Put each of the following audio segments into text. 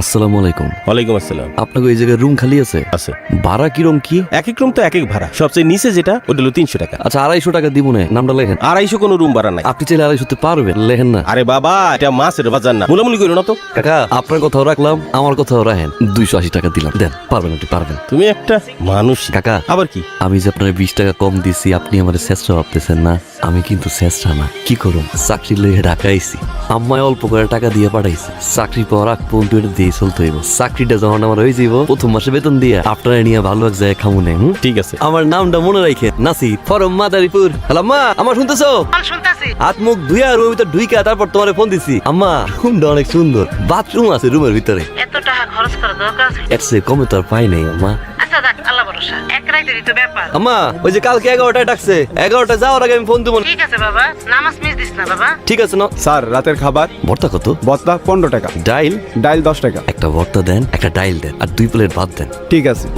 আসসালামু আলাইকুম। ওয়ালাইকুম আসসালাম। আপনাকে এই জায়গায় রুম খালি আছে? আছে। ভাড়া কিরম কি? এক এক রুম তো এক এক ভাড়া, সবচেয়ে নিচে যেটা ওটা হলো 300 টাকা। আচ্ছা 250 টাকা দিব না, নামটা লেখেন। 250 কোনো রুম ভাড়া নাই। আপনি চাইলে 250 পারবেন, লেখেন না। আরে বাবা, এটা মাছের বাজার না, মুলামুলি করো না তো। কাকা আপনার কথাও রাখলাম, আমার কথাও রাখেন। 280 টাকা দিলাম, দেন। পারবেন, আপনি পারবেন। তুমি একটা মানুষ কাকা আবার কি? আমি যে আপনার 20 টাকা কম দিছি, আপনি আমার চেষ্টা ভাবতেছেন না? আমি কিন্তু চেষ্টা না, কি করুন, চাকরি লইয়ে ঢাকাইছি। আম্মায় অল্প করে টাকা দিয়ে পাঠাইছে, চাকরি পাওয়ার আগ পর্যন্ত এটা দিয়ে চলতে হইব। চাকরিটা যখন আমার হয়ে যাইব, প্রথম মাসে বেতন দিয়ে আপনারা নিয়ে ভালো এক জায়গায় খামু নেই। ঠিক আছে। আমার নামটা মনে রাখেন, নাসির ফরম মাদারীপুর। হ্যালো আম্মা, আমার শুনতেছো? শুনতাছি। হাত মুখ ধুইয়া রুমের ভিতর ঢুইকা তারপর তোমারে ফোন দিছি। আম্মা রুমটা অনেক সুন্দর, বাথরুম আছে রুমের ভিতরে। এত টাকা খরচ করা দরকার আছে? এর চেয়ে কমে তো আর পাই নাই আম্মা। আচ্ছা দেখ, আল্লাহ ভরসা, এক রাতেরই তো ব্যাপার। আম্মা ওই যে কালকে 11টায় ডাকছে, 11টা যাওয়ার আগে আমি ফোন দিব। ঠিক আছে বাবা, নামাজ মিস দিস না বাবা। ঠিক আছে না স্যার, রাতের খাবার ভর্তা কত? বস্তা 15 টাকা, ডাইল ডাইল 10 টাকা। একটা ভর্তা দেন, একটা ডাইল দেন, আর 2 প্লেট ভাত দেন। ঠিক আছে।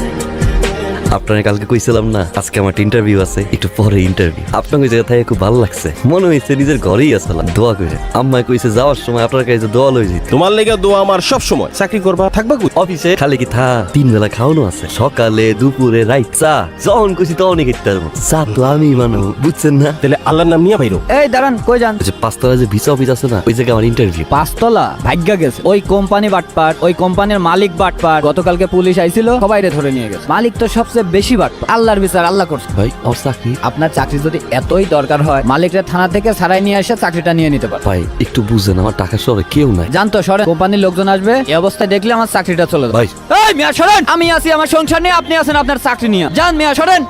আপনার কালকে কইছিলাম না আজকে আমার ইন্টারভিউ আছে, একটু পরে ইন্টারভিউ। আপনাকে ওই জায়গা থেকে খুব ভালো লাগছে, মনে হয়েছে নিজের ঘরেই আসলাম। দোয়া করে আম্মায় কইছে যাওয়ার সময় আপনার কাছে দোয়া লই যেত। তোমার লেগে দোয়া আমার সব সময়। চাকরি করবা, থাকবা কই? অফিসে খালি কি থা 3 বেলা খাওয়ানো আছে, সকালে দুপুরে রাইত। চা যখন খুশি তখনই খেতে পারবো। চা তো আমি মানো, বুঝছেন না? তাহলে আল্লাহর নাম নিয়ে বাইরো। এই দাঁড়ান, কই যান? ওই যে 5 তলা যে ভিসা অফিস আছে না, ওই জায়গায় আমার ইন্টারভিউ। 5 তলা ভাগ্য গেছে। ওই কোম্পানি বাটপার, ওই কোম্পানির মালিক বাটপার। গতকালকে পুলিশ আইছিল, সবাইরে ধরে নিয়ে গেছে। মালিক তো সবচেয়ে বেশি বাটপার। আল্লাহর বিচার আল্লাহ করছে। ভাই আমার চাকরি। আপনার চাকরি যদি এতই দরকার হয়, মালিকরা থানা থেকে ছাড়াই নিয়ে এসে চাকরিটা নিয়ে নিতে পারে। ভাই একটু বুঝেন, আমার টাকা শহরে কেউ নাই। জানতো সরেন, কোম্পানির লোকজন আসবে, এই অবস্থায় দেখলে আমার চাকরিটা চলে যাবে। ভাই এই মিয়া সরেন, আমি আছি আমার সংসার নিয়ে, আপনি আছেন আপনার চাকরি নিয়ে। যান মিয়া সরেন।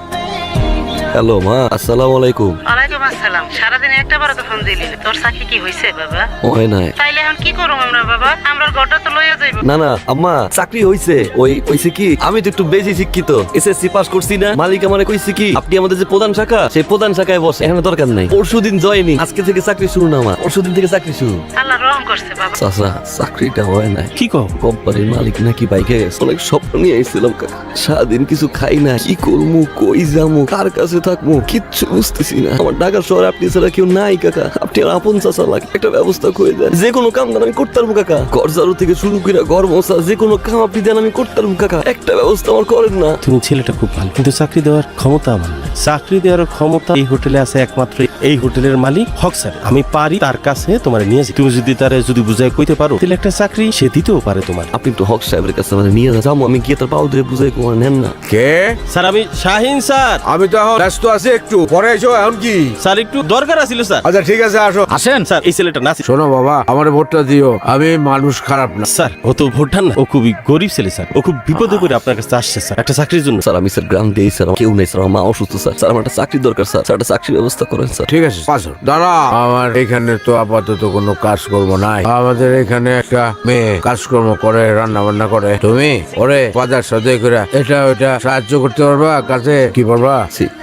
হ্যালো মা, আসসালামু আলাইকুম। ওয়ালাইকুম আসসালাম। সারাদিন একটা বার তো ফোন দিলি, তোর চাকরি কি হইছে বাবা? হয় নাই। তাইলে এখন কি করব আমরা বাবা? আমরা ঘরটা তো লইয়া যাইব। না না আম্মা, চাকরি হইছে। ওই হইছে কি, আমি তো একটু বেশি শিক্ষিত, এসএসসি পাস করছি না। মালিক আমারে কইছে কি, আপনি আমাদের যে প্রধান শাখা, সেই প্রধান শাখায় বসে, এখানে দরকার নাই। পরশুদিন জয়েনিং, আজকে থেকে চাকরি শুরু না আমার, পরশুদিন থেকে চাকরি শুরু। আল্লাহ রহম করছে বাবা। চাচা চাকরিটা হয় নাই। কি কও? কোম্পানির মালিক নাকি বাইকে গেছে। অনেক স্বপ্ন নিয়ে এসেছিলাম কাকা, সারাদিন কিছু খাই না। কি করবো, কই যাবো, কার কাছে থাকবো, কিচ্ছু বুঝতেছি না। আমার ঢাকার শহরে আপনি ছাড়া কেউ নাই কাকা। আপনি আর আপন চাচা লাগে, একটা ব্যবস্থা করে দেন। যে কোনো কাম দেন আমি করতে পারবো কাকা। ঘর ঝাড়ু থেকে শুরু করে ঘর মোছা, যে কোনো কাম আপনি দেন আমি করতে পারবো কাকা। একটা ব্যবস্থা আমার করেন না। তুমি ছেলেটা খুব ভালো, কিন্তু চাকরি দেওয়ার ক্ষমতা আমার নাই। চাকরি দেওয়ার ক্ষমতা এই হোটেলে আছে একমাত্র এই হোটেলের মালিক হক স্যার। আমি পারি তার কাছে তোমার নিয়ে যাই। তুমি যদি তারে যদি বুঝাই কইতে পারো, তাহলে একটা চাকরি সে দিতেও পারে তোমার। আপনি একটু হক সাহেবের কাছে মানে নিয়ে যাবো, আমি গিয়ে তার পাও ধরে বুঝাই কোন নেন না। কে? স্যার আমি শাহিন স্যার। আমি তো এখন ব্যস্ত আছি, একটু পরে এসো। এখন কি? স্যার একটু দরকার আছিল স্যার। আচ্ছা ঠিক আছে, আসো। আসেন। স্যার এই ছেলেটা নাসি। শোনো বাবা, আমার ভোটটা দিও। আমি মানুষ খারাপ না। স্যার ও তো ভোটার না, ও খুবই গরিব ছেলে স্যার। ও খুব বিপদে করে আপনার কাছে আসছে স্যার, একটা চাকরির জন্য। স্যার আমি স্যার গ্রাম দিয়েই স্যার, আমার কেউ নেই স্যার, আমার মা অসুস্থ স্যার। স্যার আমার একটা চাকরি দরকার স্যার, স্যার একটা চাকরির ব্যবস্থা করেন স্যার। ঠিক আছে, পাঁচো দাঁড়া। আমার এখানে তো আপাতত কোনো কাজকর্ম নাই। আমাদের এখানে একটা মেয়ে কাজকর্ম করে, রান্না বান্না করে। তুমি ওরে বাজার সাথে করে এটা ওইটা সাহায্য করতে পারবা, কাজে কি পারবা?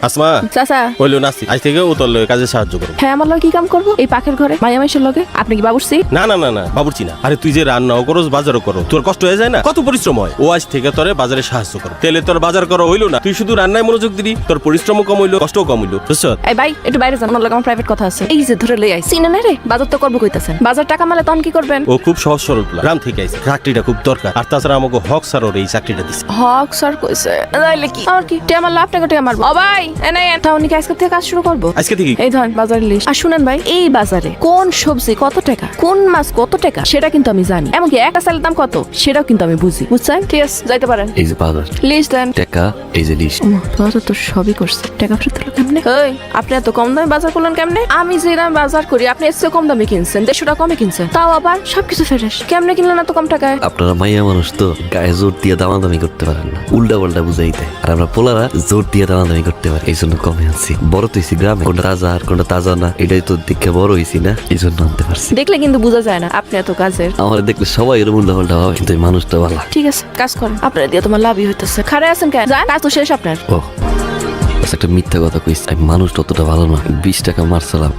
আসমা চাচা বললো নাসি, আজ থেকে ও তোর লগে কাজে সাহায্য করো। হ্যাঁ, আমার লগে কি কাম করবো? এই পাখের ঘরে মায়া মাইশের লগে? আপনি কি বাবুর্চি? না না না না বাবুর্চি না। আরে তুই যে রান্নাও করো, বাজারও করো, তোর কষ্ট হয়ে যায় না? কত পরিশ্রম হয়। ও আজ থেকে তোরে বাজারে সাহায্য করো। তেলে তোর বাজার করা হইলো না, তুই শুধু রান্নায় মনোযোগ দিলি, তোর পরিশ্রমও কম হইলো, কষ্টও কম হইলো। বুঝছো? এই ভাই একটু বাইরে যান, আমার লগে আমার প্রাইভেট কথা আছে। এই যে ধরে লই আইছি না রে, বাজার তো করবো কইতাছেন। বাজার টাকা মালে তখন কি করবেন? ও খুব সহজ সরল পোলা, গ্রাম থেকে আইছে, চাকরিটা খুব দরকার। আর তাছাড়া আমাকে হক স্যার ওর এই চাকরিটা দিছে। হক স্যার কইছে তাইলে কি আমার কি টেমার লাভ টাকা টেমার? ও ভাই এনে তাহলে কি আজকে থেকে কাজ শুরু করবো? আজকে থেকে এই ধরেন বাজারের লিস্ট। আর শুনেন ভাই, এই বাজারে কোন সবজি কত টাকা, কোন মাছ কত টাকা, সেটা কিন্তু আমি জানি। এমনকি একটা চালের দাম কত, সেটাও কিন্তু আমি বুঝি। বুঝছেন? ঠিক আছে, যাইতে পারেন। এই যে বাজার, লিস্ট দেন। টাকা, এই যে লিস্ট। বাজার তো সবই করছে, টাকা ফেরত হলো কেমনে? এই আপনি এত কম দামে বাজার করলেন কেমনে? আমি যে দামে বাজার করি আপনি এর চেয়ে কম দামে কিনছেন, 150 টাকা কমে কিনছেন, তাও আবার সবকিছু ফ্রেশ। কেমনে কিনলেন এত কম টাকায়? আপনারা মাইয়া মানুষ তো গায়ে জোর দিয়ে দামাদামি করতে পারেন না, উল্টা পাল্টা বুঝাই দেয়। আর আমরা পোলারা জোর দিয়ে দামাদামি করতে পারি, এই জন্য কমে আনছি। বড় তো হয়েছি গ্রামে, কোনটা তাজা আর কোনটা তাজা না এটাই তো দেখে বড় হয়েছি না, এই জন্য আনতে পারছি। দেখলে কিন্তু বোঝা যায় না আপনি এত কাজের। আমার দেখলে সবাই এরকম উল্টা পাল্টা ভাবে, কিন্তু এই মানুষটা ভালো। ঠিক আছে, কাজ করেন, আপনার দিয়ে তোমার লাভই হইতেছে। খারে আছেন কেন? যান, কাজ তো শেষ আপনার। ও একটা মিথ্যা কথা কইস, আমি মানুষ ততটা ভালো না। 20 টাকা মারছিলাম,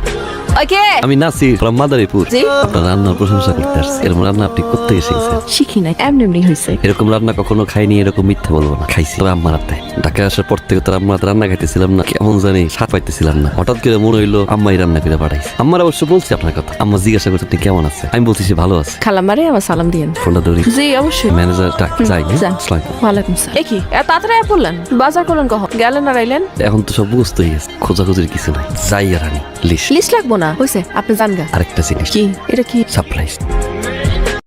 ওকে আমি নাসির from মাদারীপুর। জি। আপনার রান্নার প্রশংসা করতে আসছি। এরকম রান্না আপনি করতে শিখছেন? শিখি নাই, এমনি এমনি হয়েছে। এরকম রান্না কখনো খাইনি, এরকম মিথ্যা বলবো না। খাইছি, তবে আম্মার হাতে। ঢাকায় আসার পর থেকে তো আম্মার হাতে রান্না খাইতেছিলাম না, কেমন জানি স্বাদ পাইতেছিলাম না। হঠাৎ করে মনে হইলো আম্মাই রান্না করে পাঠাইছে। আম্মার অবশ্য বলছি আপনার কথা। আম্মা জিজ্ঞাসা করতে আপনি কেমন আছে, আমি বলছি সে ভালো আছে। খালাম্মারে আমার সালাম দিয়েন। ফোনটা ধরি। জি অবশ্যই। ম্যানেজার ডাক যাই। যান। আসসালামু আলাইকুম। ওয়ালাইকুম সালাম। এ কি এত তাড়াতাড়ি বললেন? বাজার করলেন কখন? গেলেন আর আইলেন? এখন তো সব বুঝতে গেছে, খোঁজাখুঁজির কিছু নাই। যাই আর আনি লিস্ট। লিস্ট লাগবো না, হয়েছে আপনি জান গা। আরেকটা জিনিস, কি এটা? কি সারপ্রাইজ।